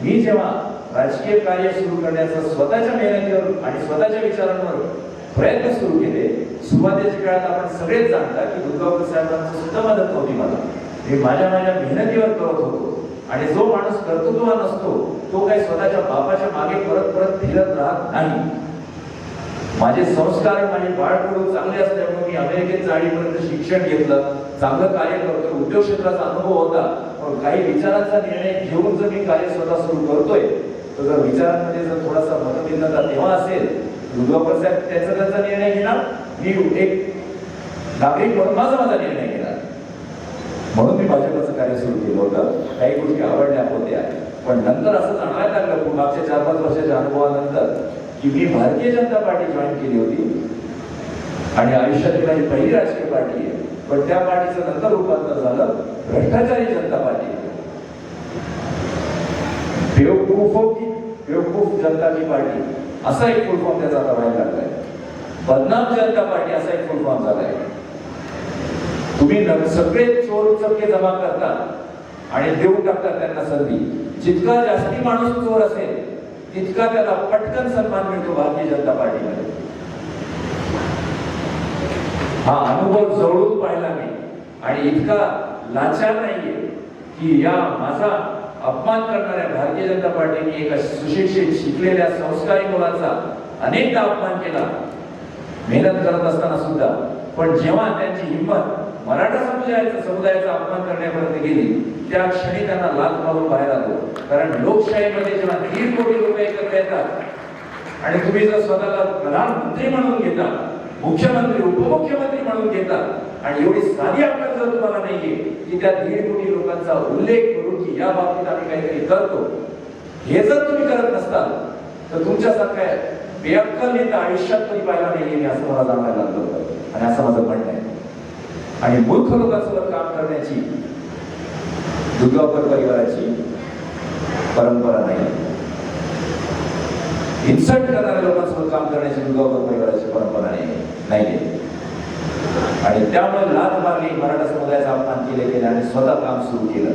मी जेव्हा राजकीय कार्य सुरू करण्याचं स्वतःच्या मेहनतीवर आणि स्वतःच्या विचारांवर प्रयत्न सुरू केले, सुरुवातीच्या काळात आपण सगळेच जाणता की दुर्गावकर साहेबांची सुद्धा मदत नव्हती मला. मी माझ्या मेहनतीवर करत होतो. आणि जो माणूस कर्तृत्ववान असतो तो काही स्वतःच्या बापाच्या मागे परत परत फिरत राहत नाही. माझे संस्कार, माझे बाळकडू चांगले असल्यामुळे मी अमेरिकेत जाण्यापर्यंत शिक्षण घेतलं, चांगलं कार्य करतो, उद्योग क्षेत्राचा अनुभव होता. पण काही विचारांचा निर्णय घेऊन जर मी कार्य स्वतः सुरू करतोय, तर जर विचारांमध्ये जर थोडासा मतभिन्नता तेव्हा असेल, दुर्गावकर साहेब त्यांचा निर्णय घेणार, मी एक नागरिक म्हणून माझा निर्णय घेणार. म्हणून मी भाजपचं कार्य सुरू केलं होतं. काही गोष्टी आवडल्या होत्या, पण नंतर असं जाणवायला लागलं मागच्या 4-5 वर्षाच्या अनुभवानंतर की मी भारतीय जनता पार्टी जॉईन केली होती आणि आयुष्यातली माझी पहिली राजकीय पार्टी आहे. पण त्या पार्टीचं नंतर रूपांतर झालं भ्रष्टाचारी जनता पार्टी. बेवकूफ जनताची पार्टी असा एक फुल फॉर्म त्याचा आता व्हायला लागलाय. बदनाम जनता पार्टी असा एक फुल फॉर्म झालाय. तुम्ही सगळे चोर चक्के जमा करता आणि देऊन टाकतात त्यांना संधी. जितका जास्ती माणूस चोर असेल तितका त्याला पटकन सन्मान मिळतो भारतीय जनता पार्टीमध्ये. हा अनुभव जवळून पाहिला मी आणि इतका लाचार नाहीये की या माझा अपमान करणाऱ्या भारतीय जनता पार्टीने एका सुशिक्षित शिकलेल्या संस्कारी मुलाचा अनेकदा अपमान केला मेहनत करत असताना सुद्धा. पण जेव्हा त्यांची हिंमत मराठा समुदायाचा अपमान करण्यापर्यंत गेली, त्या क्षणी त्यांना लाल मारून बाहेर आलो. कारण लोकशाहीमध्ये जेव्हा 1.5 कोटी लोक एकत्र येतात आणि तुम्ही जर स्वतःला प्रधानमंत्री म्हणून घेता, मुख्यमंत्री उपमुख्यमंत्री म्हणून घेता आणि एवढी साधी अक्कल जर तुम्हाला नाहीये की त्या 1.5 कोटी लोकांचा उल्लेख करून की या बाबतीत आम्ही काहीतरी करतो, हे जर तुम्ही करत नसताल तर तुमच्यासारख्या बेअक्कल नेता आयुष्यात कधी पाहिला नाहीये, असं मला जाणवायला लागलं होतं. आणि असं माझं म्हणणं आहे. आणि मूर्ख लोकांसोबत काम करण्याची दुर्गावकर परिवाराची परंपरा नाही. इन्सल्ट करणाऱ्या लोकांसोबत काम करण्याची दुर्गावकर परिवाराची परंपरा नाही. आणि त्यामुळे लाथ मारली, मराठा समुदायाचा अपमान केले आणि स्वतः काम सुरू केलं.